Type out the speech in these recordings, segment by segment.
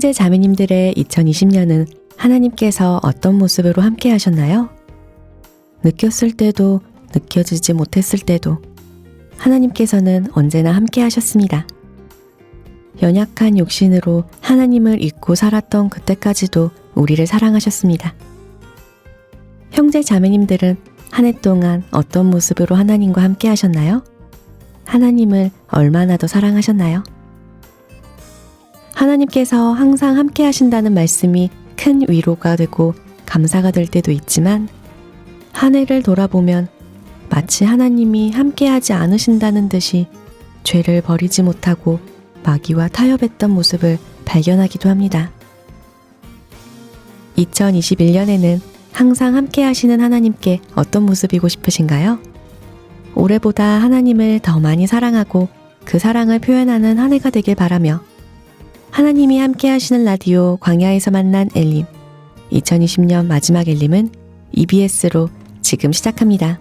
형제 자매님들의 2020년은 하나님께서 어떤 모습으로 함께 하셨나요? 느꼈을 때도 느껴지지 못했을 때도 하나님께서는 언제나 함께 하셨습니다. 연약한 욕심으로 하나님을 잊고 살았던 그때까지도 우리를 사랑하셨습니다. 형제 자매님들은 한 해 동안 어떤 모습으로 하나님과 함께 하셨나요? 하나님을 얼마나 더 사랑하셨나요? 하나님께서 항상 함께 하신다는 말씀이 큰 위로가 되고 감사가 될 때도 있지만 한 해를 돌아보면 마치 하나님이 함께하지 않으신다는 듯이 죄를 버리지 못하고 마귀와 타협했던 모습을 발견하기도 합니다. 2021년에는 항상 함께 하시는 하나님께 어떤 모습이고 싶으신가요? 올해보다 하나님을 더 많이 사랑하고 그 사랑을 표현하는 한 해가 되길 바라며 하나님이 함께 하시는 라디오 광야에서 만난 엘림 2020년 마지막 엘림은 EBS로 지금 시작합니다.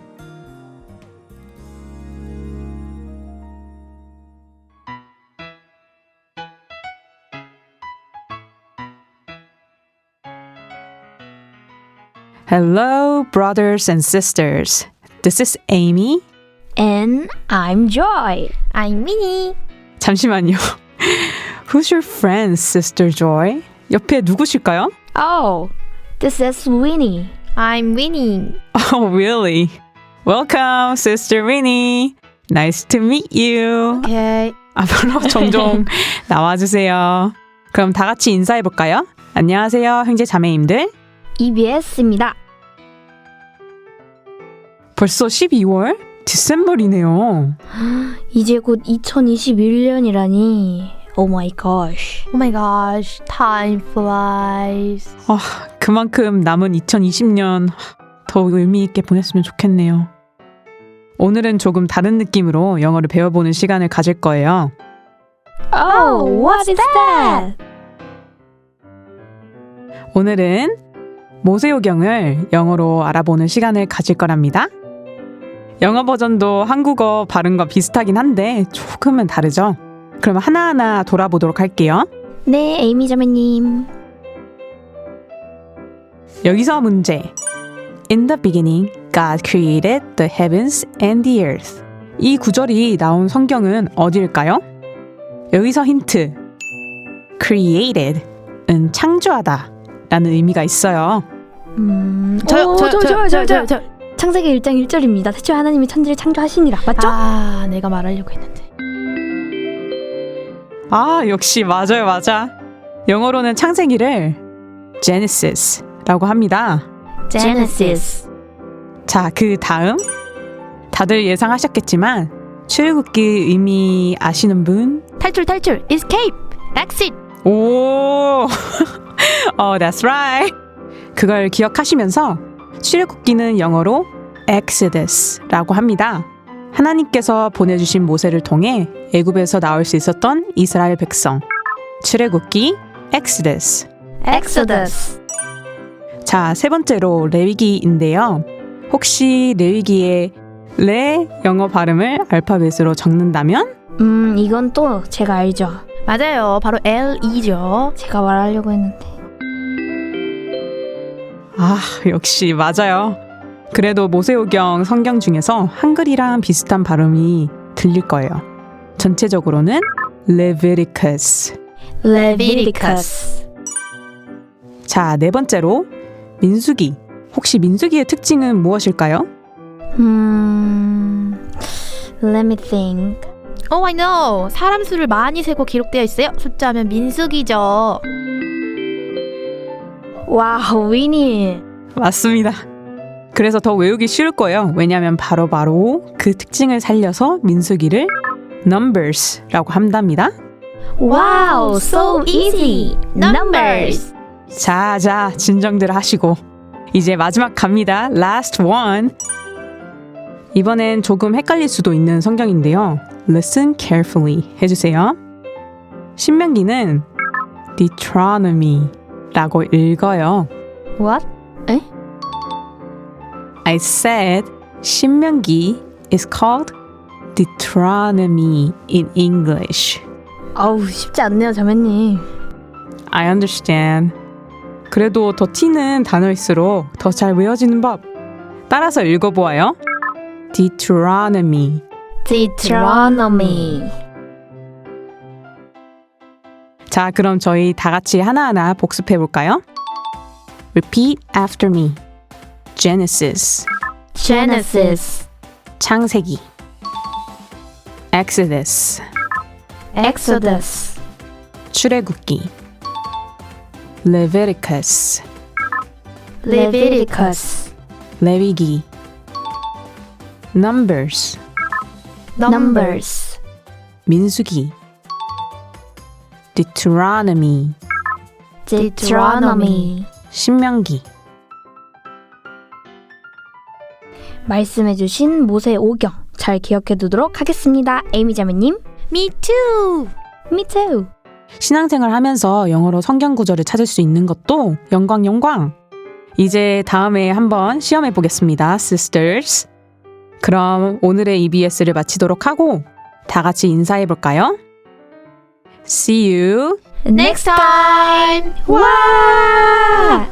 Hello, brothers and sisters. This is Amy. And I'm Joy. I'm Minnie. 잠시만요. Who's your friend, Sister Joy? 옆에 누구실까요? Oh, this is Winnie. I'm Winnie. Oh, really? Welcome, Sister Winnie. Nice to meet you. Okay. 앞으로 종종 나와주세요. 그럼 다 같이 인사해볼까요? 안녕하세요, 형제 자매님들. EBS입니다. 벌써 12월? 디셈버이네요. 이제 곧 2021년이라니. Oh my gosh. Oh my gosh. Time flies. 그만큼 남은 2020년 더 의미 있게 보냈으면 좋겠네요. 오늘은 조금 다른 느낌으로 영어를 배워보는 시간을 가질 거예요. Oh, what is that? 오늘은 모세오경을 영어로 알아보는 시간을 가질 거랍니다. 영어 버전도 한국어 발음과 비슷하긴 한데 조금은 다르죠? 그럼 하나하나 돌아보도록 할게요. 네, 에이미 자매님. 여기서 문제. In the beginning, God created the heavens and the earth. 이 구절이 나온 성경은 어디일까요? 여기서 힌트. created은 창조하다 라는 의미가 있어요. 저요. 창세기 1장 1절입니다. 태초에 하나님이 천지를 창조하시니라. 맞죠? 아, 내가 말하려고 했는데. 역시 맞아. 영어로는 창세기를 Genesis라고 합니다. Genesis. 자, 그 다음 다들 예상하셨겠지만 출애굽기 의미 아시는 분? 탈출, escape, exit. 오, that's right. 그걸 기억하시면서 출애굽기는 영어로 Exodus라고 합니다. 하나님께서 보내주신 모세를 통해 애굽에서 나올 수 있었던 이스라엘 백성. 출애굽기 Exodus. 자, 세 번째로 레위기인데요. 혹시 레위기의 레 영어 발음을 알파벳으로 적는다면? 이건 또 제가 알죠. 맞아요. 바로 L이죠. 제가 말하려고 했는데. 역시 맞아요. 그래도 모세오경 성경 중에서 한글이랑 비슷한 발음이 들릴 거예요. 전체적으로는 Leviticus. 자, 네 번째로 민수기. 혹시 민수기의 특징은 무엇일까요? Let me think. Oh, I know. 사람 수를 많이 세고 기록되어 있어요. 숫자하면 민수기죠. 와우, 위니. 맞습니다. 그래서 더 외우기 쉬울 거예요. 왜냐하면 바로 그 특징을 살려서 민수기를 Numbers라고 한답니다. 와우, so easy. Numbers. 자, 진정들 하시고 이제 마지막 갑니다. Last one. 이번엔 조금 헷갈릴 수도 있는 성경인데요. Listen carefully 해주세요. 신명기는 Deuteronomy라고 읽어요. What? I said 신명기 is called Deuteronomy in English. 어우, 쉽지 않네요, 자매님. I understand. 그래도 더 T는 단어일수록 더 잘 외워지는 법. 따라서 읽어보아요. Deuteronomy. Deuteronomy. 자, 그럼 저희 다 같이 하나하나 복습해볼까요? Repeat after me. Genesis. Genesis. 창세기. Exodus. Exodus. 출애굽기. Leviticus. Leviticus. 레위기. Numbers. Numbers. 민수기. Deuteronomy. Deuteronomy. 신명기. 말씀해주신 모세 오경 잘 기억해두도록 하겠습니다. 에이미 자매님. Me too. Me too. 신앙생활 하면서 영어로 성경 구절을 찾을 수 있는 것도 영광. 이제 다음에 한번 시험해 보겠습니다, sisters. 그럼 오늘의 EBS를 마치도록 하고 다 같이 인사해 볼까요? See you. Next time. 와!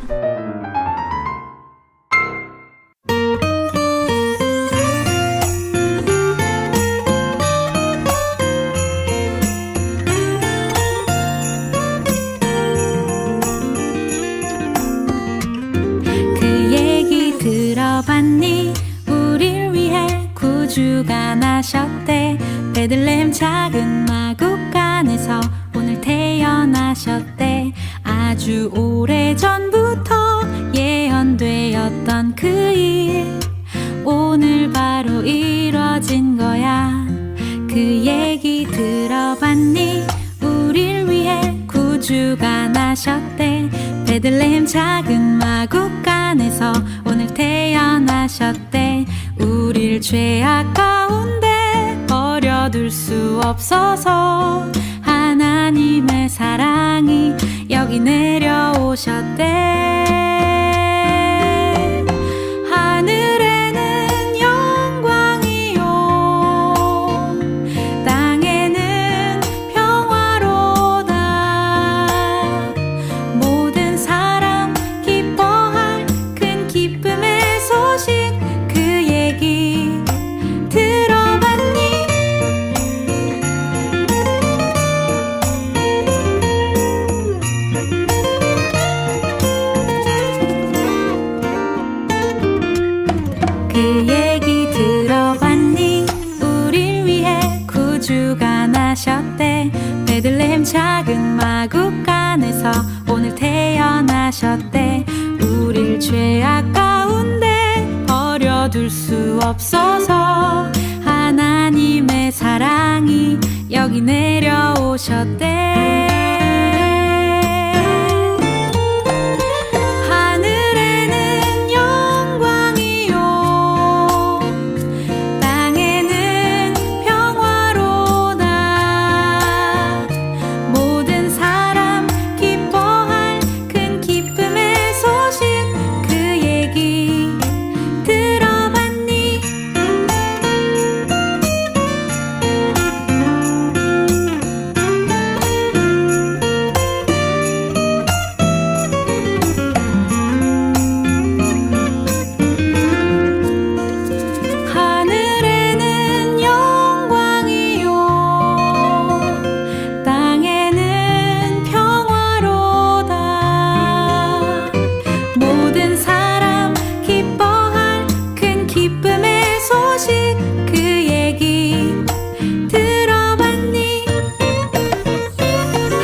그 얘기 들어봤니? 우릴 위해 구주가 나셨대. 베들레헴 작은 마국간에서 오늘 태어나셨대. 아주 오래전부터 예언되었던 그 일 오늘 바로 이뤄진 거야. 그 얘기 들어봤니? 우릴 위해 구주가 나셨대. 베들레헴 작은 마국간에서 오늘 태어나셨대. 우릴 죄악 가운데 버려둘 수 없어서 하나님의 사랑이 여기 내려오셨대. 하늘에는 영광이요, 땅에는 평화로다. 모든 사람 기뻐할 큰 기쁨의 소식, 그 얘기 들어봤니? 그 얘기 들어봤니? 우릴 위해 구주가 나셨대. 베들레헴 작은 마국간에서 오늘 태어나셨대. 우릴 죄악 가운데 버려둘 수 없어서 하나님의 사랑이 여기 내려오셨대. 하늘에는 영광이요, 땅에는 평화로다. 모든 사람 기뻐할 큰 기쁨의 소식, 그 얘기 들어봤니? 하늘에는 영광이요, 땅에는 평화로다. 모든 사람 기뻐할 큰 기쁨의 소식, 그 얘기 들어봤니?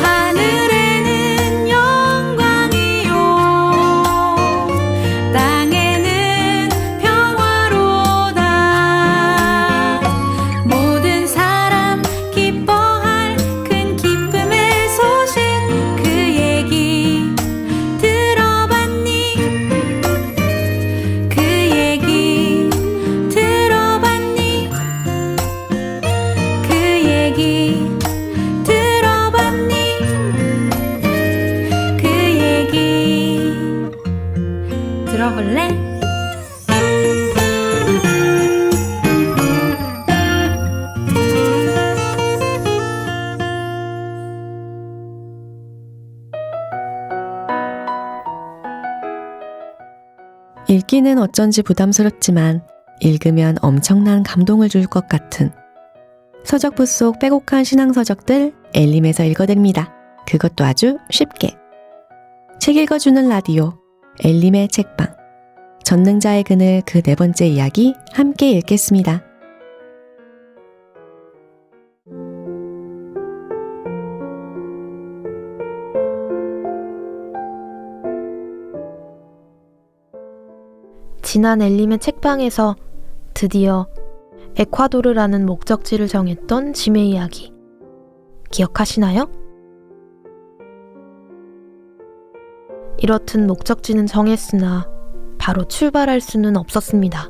하늘에는 영광이요, 땅에는 평화로다. 모든 사람 기뻐할 큰 기쁨의 소식, 그 얘기 들어봤니? 그 얘기 들어봤니? 그 얘기 들어봤니? 그 얘기 들어볼래? 읽기는 어쩐지 부담스럽지만 읽으면 엄청난 감동을 줄 것 같은 서적부 속 빼곡한 신앙서적들 엘림에서 읽어드립니다. 그것도 아주 쉽게. 책 읽어주는 라디오 엘림의 책방. 전능자의 그늘 그 네 번째 이야기 함께 읽겠습니다. 지난 엘림의 책방에서 드디어 에콰도르라는 목적지를 정했던 짐의 이야기 기억하시나요? 이렇듯 목적지는 정했으나 바로 출발할 수는 없었습니다.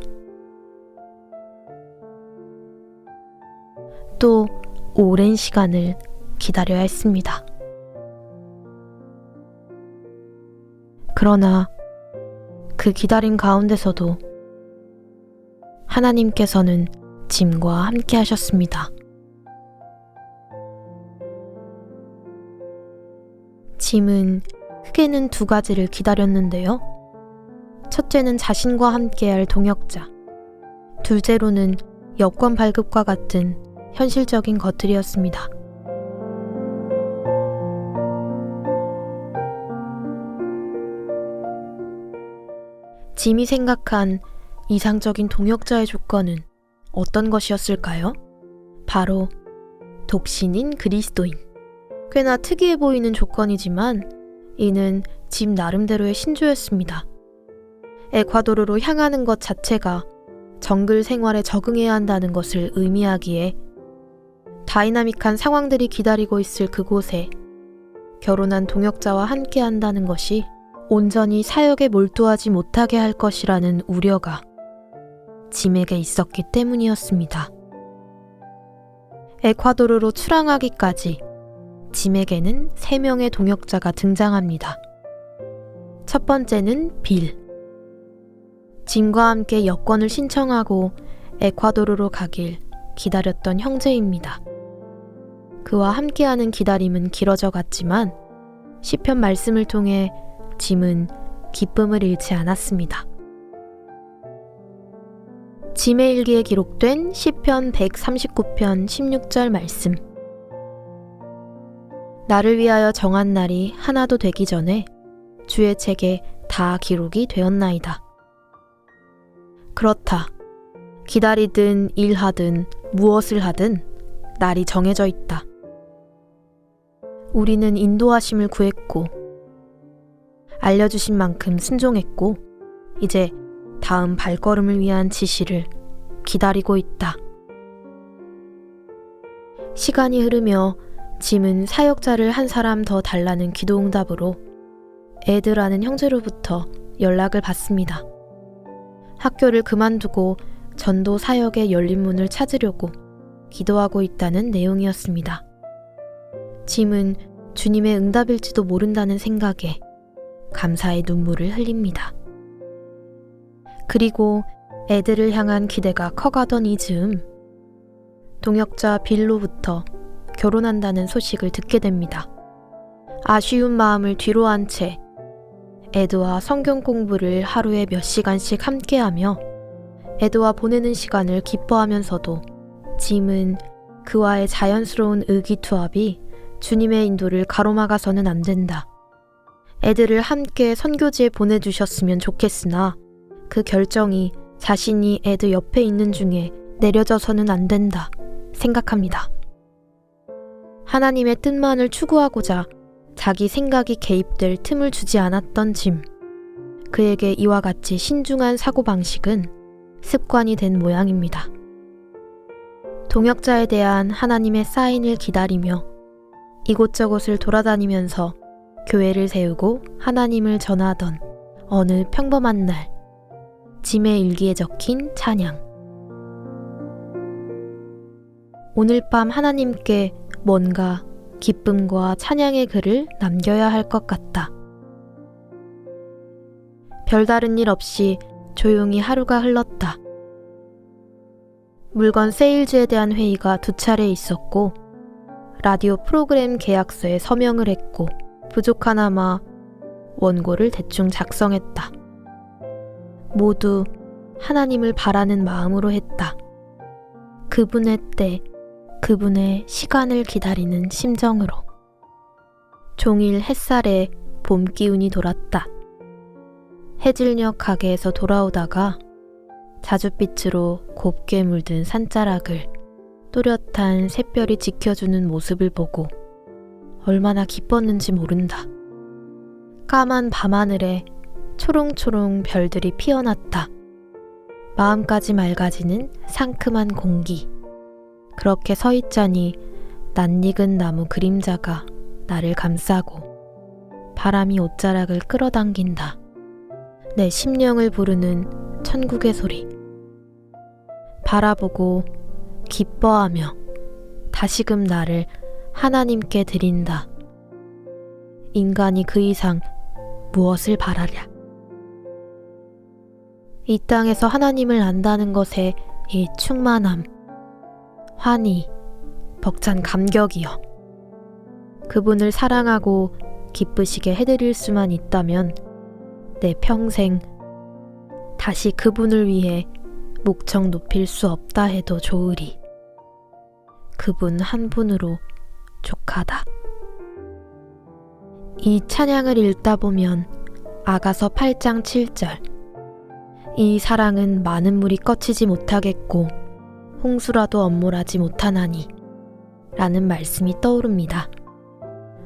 또 오랜 시간을 기다려야 했습니다. 그러나 그 기다림 가운데서도 하나님께서는 짐과 함께 하셨습니다. 짐은 크게는 두 가지를 기다렸는데요. 첫째는 자신과 함께할 동역자, 둘째로는 여권 발급과 같은 현실적인 것들이었습니다. 짐이 생각한 이상적인 동역자의 조건은 어떤 것이었을까요? 바로 독신인 그리스도인. 꽤나 특이해 보이는 조건이지만 이는 짐 나름대로의 신조였습니다. 에콰도르로 향하는 것 자체가 정글 생활에 적응해야 한다는 것을 의미하기에 다이나믹한 상황들이 기다리고 있을 그곳에 결혼한 동역자와 함께 한다는 것이 온전히 사역에 몰두하지 못하게 할 것이라는 우려가 짐에게 있었기 때문이었습니다. 에콰도르로 출항하기까지 짐에게는 3명의 동역자가 등장합니다. 첫 번째는 빌. 짐과 함께 여권을 신청하고 에콰도르로 가길 기다렸던 형제입니다. 그와 함께하는 기다림은 길어져 갔지만 시편 말씀을 통해 짐은 기쁨을 잃지 않았습니다. 짐의 일기에 기록된 시편 139편 16절 말씀. 나를 위하여 정한 날이 하나도 되기 전에 주의 책에 다 기록이 되었나이다. 그렇다. 기다리든 일하든 무엇을 하든 날이 정해져 있다. 우리는 인도하심을 구했고 알려주신 만큼 순종했고 이제 다음 발걸음을 위한 지시를 기다리고 있다. 시간이 흐르며 짐은 사역자를 한 사람 더 달라는 기도응답으로 에드라는 형제로부터 연락을 받습니다. 학교를 그만두고 전도 사역의 열린 문을 찾으려고 기도하고 있다는 내용이었습니다. 짐은 주님의 응답일지도 모른다는 생각에 감사의 눈물을 흘립니다. 그리고 애들을 향한 기대가 커가던 이 즈음 동역자 빌로부터 결혼한다는 소식을 듣게 됩니다. 아쉬운 마음을 뒤로 한 채 에드와 성경 공부를 하루에 몇 시간씩 함께하며 에드와 보내는 시간을 기뻐하면서도 짐은 그와의 자연스러운 의기투합이 주님의 인도를 가로막아서는 안 된다. 애들을 함께 선교지에 보내주셨으면 좋겠으나 그 결정이 자신이 애들 옆에 있는 중에 내려져서는 안 된다 생각합니다. 하나님의 뜻만을 추구하고자 자기 생각이 개입될 틈을 주지 않았던 짐. 그에게 이와 같이 신중한 사고방식은 습관이 된 모양입니다. 동역자에 대한 하나님의 사인을 기다리며 이곳저곳을 돌아다니면서 교회를 세우고 하나님을 전하던 어느 평범한 날, 짐의 일기에 적힌 찬양. 오늘 밤 하나님께 뭔가 기쁨과 찬양의 글을 남겨야 할 것 같다. 별다른 일 없이 조용히 하루가 흘렀다. 물건 세일즈에 대한 회의가 2차례 있었고 라디오 프로그램 계약서에 서명을 했고 부족하나마 원고를 대충 작성했다. 모두 하나님을 바라는 마음으로 했다. 그분의 때, 그분의 시간을 기다리는 심정으로. 종일 햇살에 봄 기운이 돌았다. 해질녘 가게에서 돌아오다가 자줏빛으로 곱게 물든 산자락을 또렷한 샛별이 지켜주는 모습을 보고 얼마나 기뻤는지 모른다. 까만 밤하늘에 초롱초롱 별들이 피어났다. 마음까지 맑아지는 상큼한 공기. 그렇게 서 있자니 낯익은 나무 그림자가 나를 감싸고 바람이 옷자락을 끌어당긴다. 내 심령을 부르는 천국의 소리. 바라보고 기뻐하며 다시금 나를 하나님께 드린다. 인간이 그 이상 무엇을 바라랴. 이 땅에서 하나님을 안다는 것에 이 충만함, 환희, 벅찬 감격이여. 그분을 사랑하고 기쁘시게 해드릴 수만 있다면 내 평생 다시 그분을 위해 목청 높일 수 없다 해도 좋으리. 그분 한 분으로 족하다. 이 찬양을 읽다 보면 아가서 8장 7절 이 사랑은 많은 물이 꺾이지 못하겠고 홍수라도 엄몰하지 못하나니 라는 말씀이 떠오릅니다.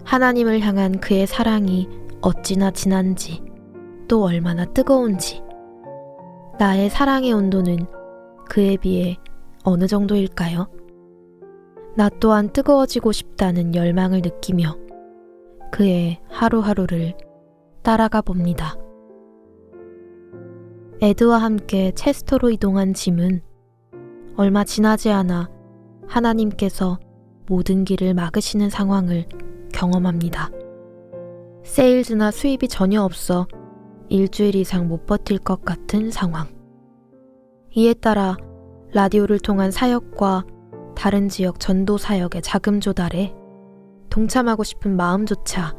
하나님을 향한 그의 사랑이 어찌나 진한지 또 얼마나 뜨거운지 나의 사랑의 온도는 그에 비해 어느 정도일까요? 나 또한 뜨거워지고 싶다는 열망을 느끼며 그의 하루하루를 따라가 봅니다. 에드와 함께 체스터로 이동한 짐은 얼마 지나지 않아 하나님께서 모든 길을 막으시는 상황을 경험합니다. 세일즈나 수입이 전혀 없어 일주일 이상 못 버틸 것 같은 상황. 이에 따라 라디오를 통한 사역과 다른 지역 전도 사역의 자금 조달에 동참하고 싶은 마음조차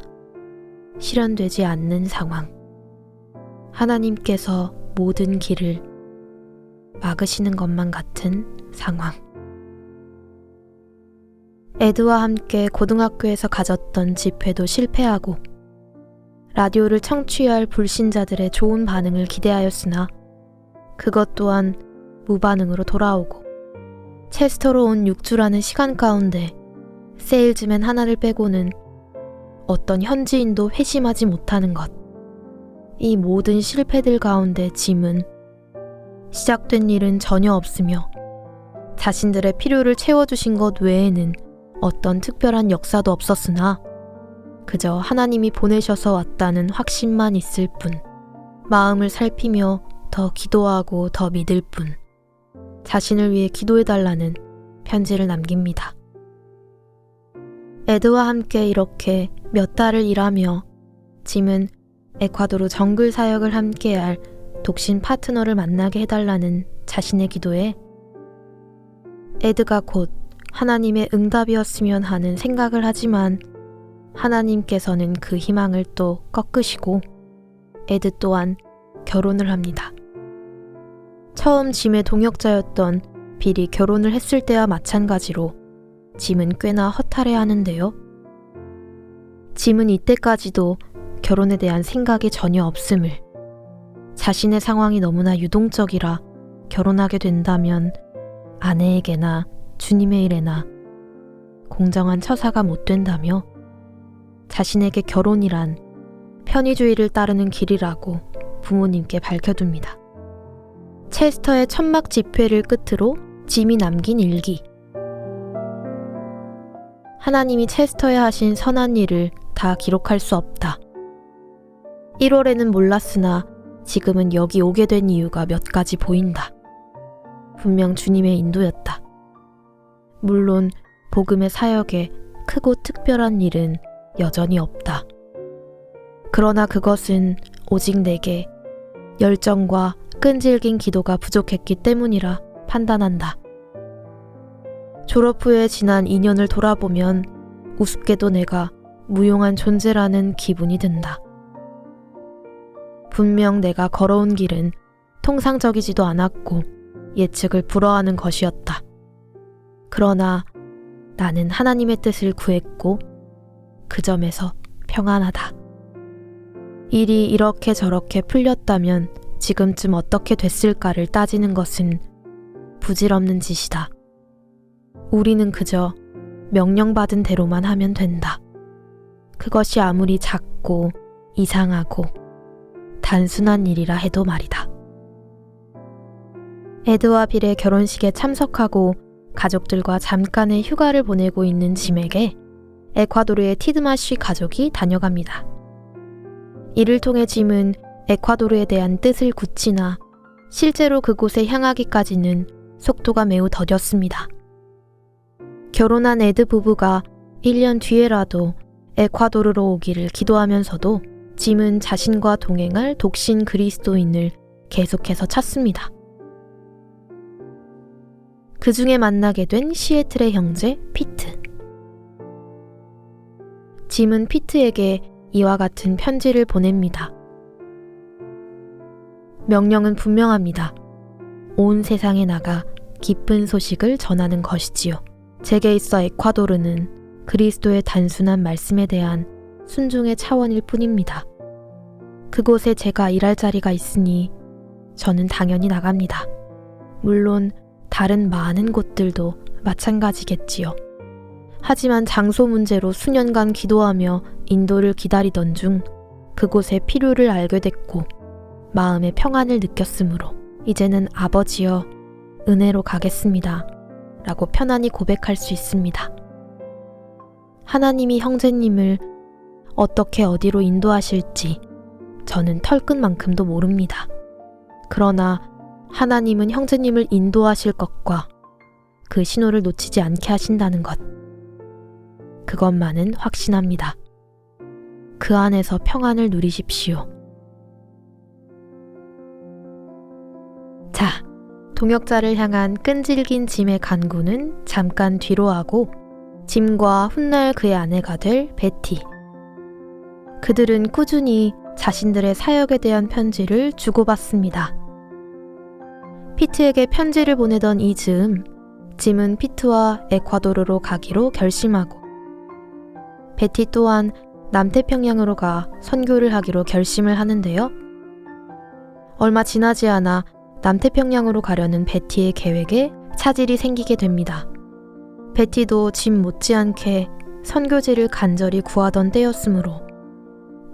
실현되지 않는 상황. 하나님께서 모든 길을 막으시는 것만 같은 상황. 에드와 함께 고등학교에서 가졌던 집회도 실패하고 라디오를 청취할 불신자들의 좋은 반응을 기대하였으나 그것 또한 무반응으로 돌아오고 체스터로 온 6주라는 시간 가운데 세일즈맨 하나를 빼고는 어떤 현지인도 회심하지 못하는 것. 이 모든 실패들 가운데 짐은 시작된 일은 전혀 없으며 자신들의 필요를 채워주신 것 외에는 어떤 특별한 역사도 없었으나 그저 하나님이 보내셔서 왔다는 확신만 있을 뿐, 마음을 살피며 더 기도하고 더 믿을 뿐, 자신을 위해 기도해달라는 편지를 남깁니다. 에드와 함께 이렇게 몇 달을 일하며 짐은 에콰도르 정글 사역을 함께할 독신 파트너를 만나게 해달라는 자신의 기도에 에드가 곧 하나님의 응답이었으면 하는 생각을 하지만 하나님께서는 그 희망을 또 꺾으시고 에드 또한 결혼을 합니다. 처음 짐의 동역자였던 빌이 결혼을 했을 때와 마찬가지로 짐은 꽤나 허탈해하는데요. 짐은 이때까지도 결혼에 대한 생각이 전혀 없음을, 자신의 상황이 너무나 유동적이라 결혼하게 된다면 아내에게나 주님의 일에나 공정한 처사가 못 된다며 자신에게 결혼이란 편의주의를 따르는 길이라고 부모님께 밝혀둡니다. 체스터의 천막 집회를 끝으로 짐이 남긴 일기. 하나님이 체스터에 하신 선한 일을 다 기록할 수 없다. 1월에는 몰랐으나 지금은 여기 오게 된 이유가 몇 가지 보인다. 분명 주님의 인도였다. 물론 복음의 사역에 크고 특별한 일은 여전히 없다. 그러나 그것은 오직 내게 열정과 끈질긴 기도가 부족했기 때문이라 판단한다. 졸업 후에 지난 2년을 돌아보면 우습게도 내가 무용한 존재라는 기분이 든다. 분명 내가 걸어온 길은 통상적이지도 않았고 예측을 불허하는 것이었다. 그러나 나는 하나님의 뜻을 구했고 그 점에서 평안하다. 일이 이렇게 저렇게 풀렸다면 지금쯤 어떻게 됐을까를 따지는 것은 부질없는 짓이다. 우리는 그저 명령받은 대로만 하면 된다. 그것이 아무리 작고 이상하고 단순한 일이라 해도 말이다. 에드와 빌의 결혼식에 참석하고 가족들과 잠깐의 휴가를 보내고 있는 짐에게 에콰도르의 티드마쉬 가족이 다녀갑니다. 이를 통해 짐은 에콰도르에 대한 뜻을 굳히나 실제로 그곳에 향하기까지는 속도가 매우 더뎠습니다. 결혼한 에드 부부가 1년 뒤에라도 에콰도르로 오기를 기도하면서도 짐은 자신과 동행할 독신 그리스도인을 계속해서 찾습니다. 그 중에 만나게 된 시애틀의 형제 피트. 짐은 피트에게 이와 같은 편지를 보냅니다. 명령은 분명합니다. 온 세상에 나가 기쁜 소식을 전하는 것이지요. 제게 있어 에콰도르는 그리스도의 단순한 말씀에 대한 순종의 차원일 뿐입니다. 그곳에 제가 일할 자리가 있으니 저는 당연히 나갑니다. 물론 다른 많은 곳들도 마찬가지겠지요. 하지만 장소 문제로 수년간 기도하며 인도를 기다리던 중 그곳의 필요를 알게 됐고 마음의 평안을 느꼈으므로 이제는 아버지여 은혜로 가겠습니다 라고 편안히 고백할 수 있습니다. 하나님이 형제님을 어떻게 어디로 인도하실지 저는 털끝만큼도 모릅니다. 그러나 하나님은 형제님을 인도하실 것과 그 신호를 놓치지 않게 하신다는 것, 그것만은 확신합니다. 그 안에서 평안을 누리십시오. 자, 동역자를 향한 끈질긴 짐의 간구는 잠깐 뒤로 하고 짐과 훗날 그의 아내가 될 베티. 그들은 꾸준히 자신들의 사역에 대한 편지를 주고받습니다. 피트에게 편지를 보내던 이 즈음, 짐은 피트와 에콰도르로 가기로 결심하고 베티 또한 남태평양으로 가 선교를 하기로 결심을 하는데요. 얼마 지나지 않아 남태평양으로 가려는 베티의 계획에 차질이 생기게 됩니다. 베티도 짐 못지않게 선교지를 간절히 구하던 때였으므로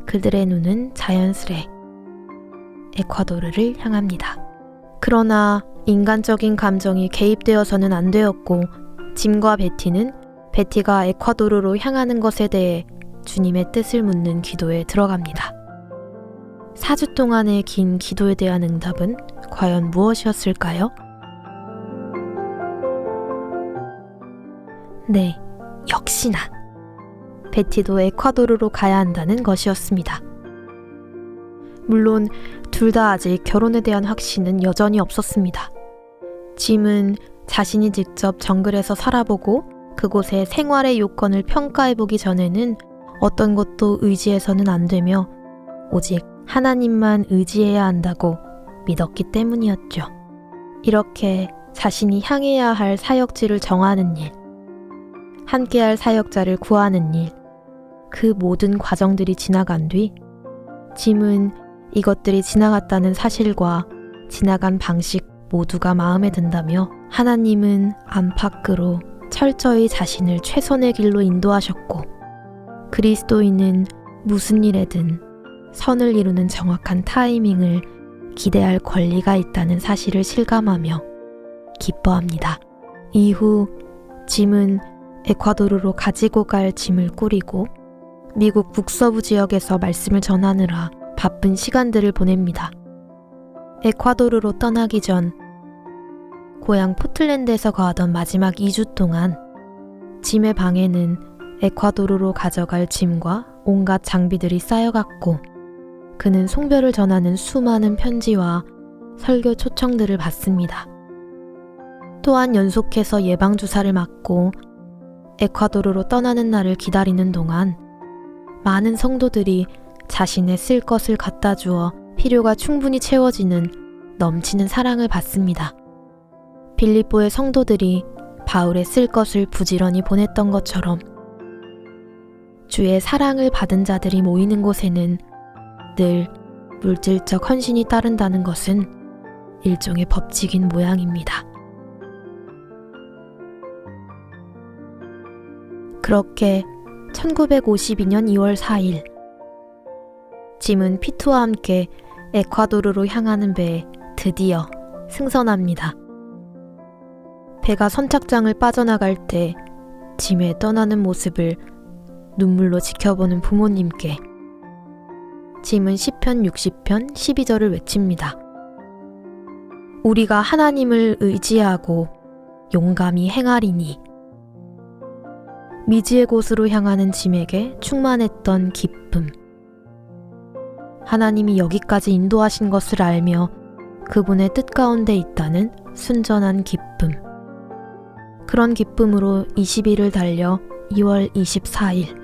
그들의 눈은 자연스레 에콰도르를 향합니다. 그러나 인간적인 감정이 개입되어서는 안 되었고 짐과 베티는 베티가 에콰도르로 향하는 것에 대해 주님의 뜻을 묻는 기도에 들어갑니다. 4주 동안의 긴 기도에 대한 응답은 과연 무엇이었을까요? 네, 역시나 베티도 에콰도르로 가야 한다는 것이었습니다. 물론 둘 다 아직 결혼에 대한 확신은 여전히 없었습니다. 짐은 자신이 직접 정글에서 살아보고 그곳의 생활의 요건을 평가해보기 전에는 어떤 것도 의지해서는 안 되며 오직 하나님만 의지해야 한다고 믿었기 때문이었죠. 이렇게 자신이 향해야 할 사역지를 정하는 일, 함께할 사역자를 구하는 일, 그 모든 과정들이 지나간 뒤 짐은 이것들이 지나갔다는 사실과 지나간 방식 모두가 마음에 든다며 하나님은 안팎으로 철저히 자신을 최선의 길로 인도하셨고 그리스도인은 무슨 일에든 선을 이루는 정확한 타이밍을 기대할 권리가 있다는 사실을 실감하며 기뻐합니다. 이후 짐은 에콰도르로 가지고 갈 짐을 꾸리고 미국 북서부 지역에서 말씀을 전하느라 바쁜 시간들을 보냅니다. 에콰도르로 떠나기 전 고향 포틀랜드에서 거하던 마지막 2주 동안 짐의 방에는 에콰도르로 가져갈 짐과 온갖 장비들이 쌓여갔고 그는 송별을 전하는 수많은 편지와 설교 초청들을 받습니다. 또한 연속해서 예방주사를 맞고 에콰도르로 떠나는 날을 기다리는 동안 많은 성도들이 자신의 쓸 것을 갖다 주어 필요가 충분히 채워지는 넘치는 사랑을 받습니다. 빌립보의 성도들이 바울의 쓸 것을 부지런히 보냈던 것처럼 주의 사랑을 받은 자들이 모이는 곳에는 늘 물질적 헌신이 따른다는 것은 일종의 법칙인 모양입니다. 그렇게 1952년 2월 4일 짐은 피투와 함께 에콰도르로 향하는 배에 드디어 승선합니다. 배가 선착장을 빠져나갈 때 짐의 떠나는 모습을 눈물로 지켜보는 부모님께 짐은 시편 60편 12절을 외칩니다. 우리가 하나님을 의지하고 용감히 행하리니. 미지의 곳으로 향하는 짐에게 충만했던 기쁨. 하나님이 여기까지 인도하신 것을 알며 그분의 뜻 가운데 있다는 순전한 기쁨. 그런 기쁨으로 20일을 달려 2월 24일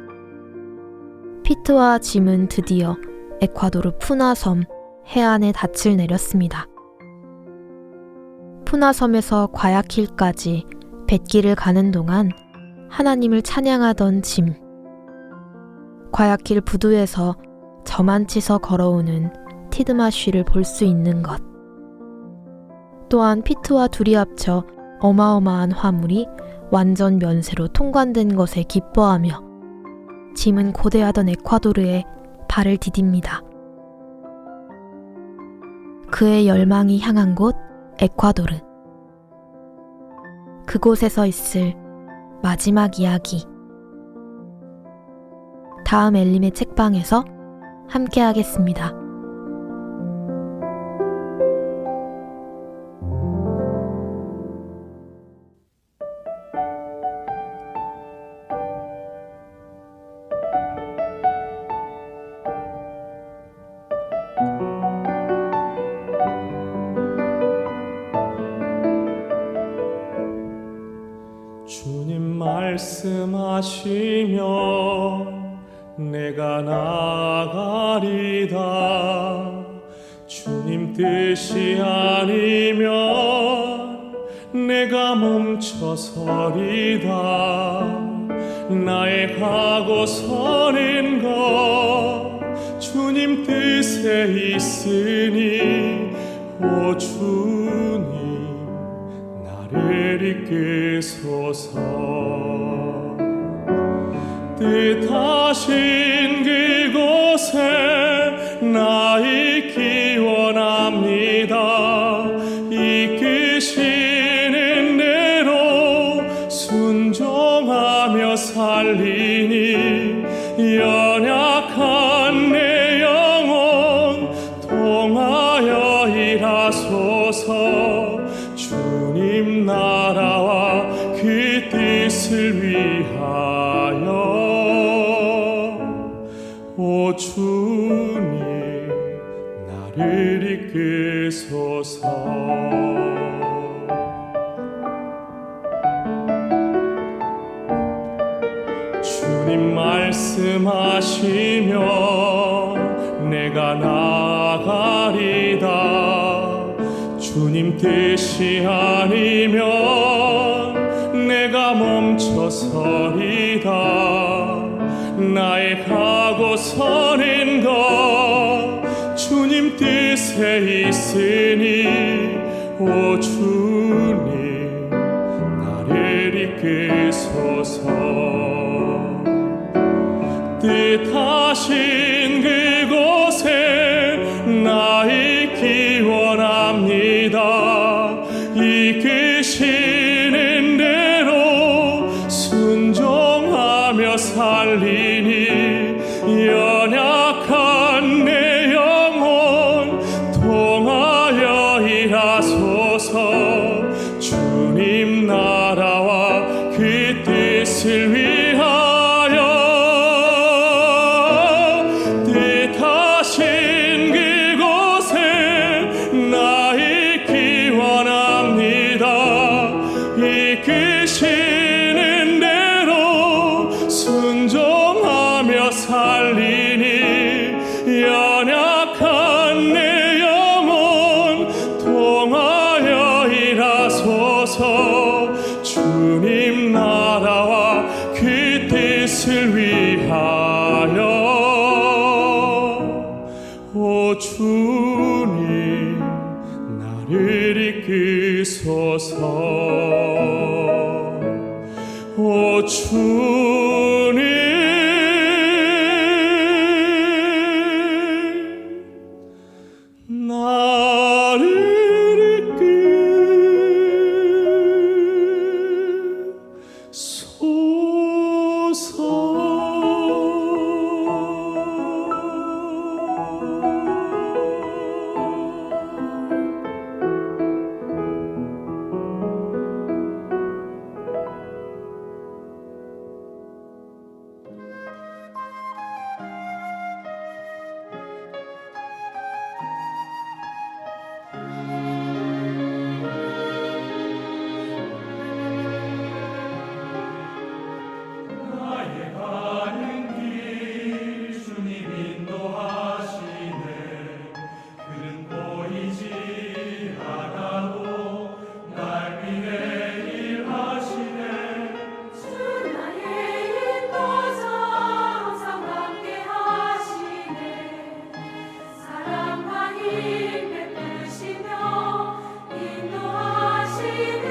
피트와 짐은 드디어 에콰도르 푸나섬 해안에 닻을 내렸습니다. 푸나섬에서 과야킬까지 뱃길을 가는 동안 하나님을 찬양하던 짐. 과야킬 부두에서 저만치서 걸어오는 티드마쉬를 볼 수 있는 것. 또한 피트와 둘이 합쳐 어마어마한 화물이 완전 면세로 통관된 것에 기뻐하며 짐은 고대하던 에콰도르에 발을 디딥니다. 그의 열망이 향한 곳 에콰도르. 그곳에서 있을 마지막 이야기. 다음 엘림의 책방에서 함께 하겠습니다. 주님 말씀하시며 내가 나아가리다. 주님 뜻이 아니면 내가 멈춰서리다. 나의 가고 서는 것 주님 뜻에 있으니 오 주님 나를 이끄소서. 뜻하신 그곳에 나 있기 원합니다. 이끄시는 대로 순종하며 살리니 연약한 내 영혼 통하여 일하소서. 주님 나라와 그 뜻을 위하여 오 주님 나를 이끄소서. 주님 말씀하시며 내가 나아가리다. 주님 뜻이 아니면 내가 멈춰서리다. 나의 가고 서는 것 주님 뜻에 있으니 오 주님 나를 이끄소서. 뜻하신 그곳에 나 있기 원합니다. 이끄시는 대로 순종하며 살리니 연약한 내 영혼 통하여 일하소서. 주님 나라와 그 뜻을 위하여 뜻하신 그곳에 나 있기 원합니다. 이끄시는 대로 순종하며 살리니 연약한 내 영혼 주옵소서. 주님 나라와 그 뜻을 위하여. 오 주님 나를 이끄소서. 오 주님 나를 이끄소서. 나의 가는 길 주님 인도하시네. 그는 보이지 않아도 날 위해 일하시네. 주 나의 인도자 항상 함께 하시네. 사랑과 힘 베푸시며 인도하시네.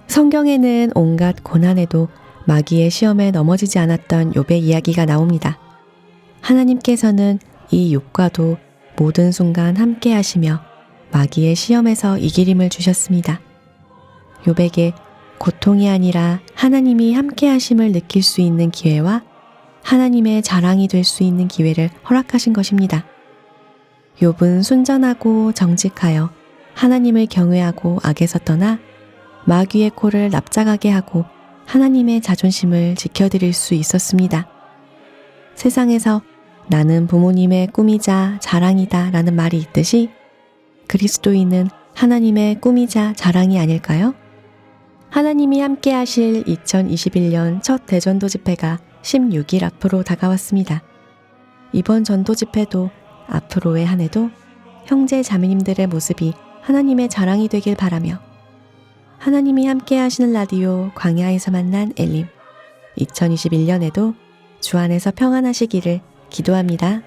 성경에는 온갖 고난에도 마귀의 시험에 넘어지지 않았던 욥의 이야기가 나옵니다. 하나님께서는 이 욥과도 모든 순간 함께 하시며 마귀의 시험에서 이길 힘을 주셨습니다. 욥에게 고통이 아니라 하나님이 함께 하심을 느낄 수 있는 기회와 하나님의 자랑이 될 수 있는 기회를 허락하신 것입니다. 욥은 순전하고 정직하여 하나님을 경외하고 악에서 떠나 마귀의 코를 납작하게 하고 하나님의 자존심을 지켜드릴 수 있었습니다. 세상에서 나는 부모님의 꿈이자 자랑이다 라는 말이 있듯이 그리스도인은 하나님의 꿈이자 자랑이 아닐까요? 하나님이 함께 하실 2021년 첫 대전도 집회가 16일 앞으로 다가왔습니다. 이번 전도 집회도 앞으로의 한 해도 형제 자매님들의 모습이 하나님의 자랑이 되길 바라며 하나님이 함께 하시는 라디오 광야에서 만난 엘림 2021년에도 주 안에서 평안하시기를 기도합니다.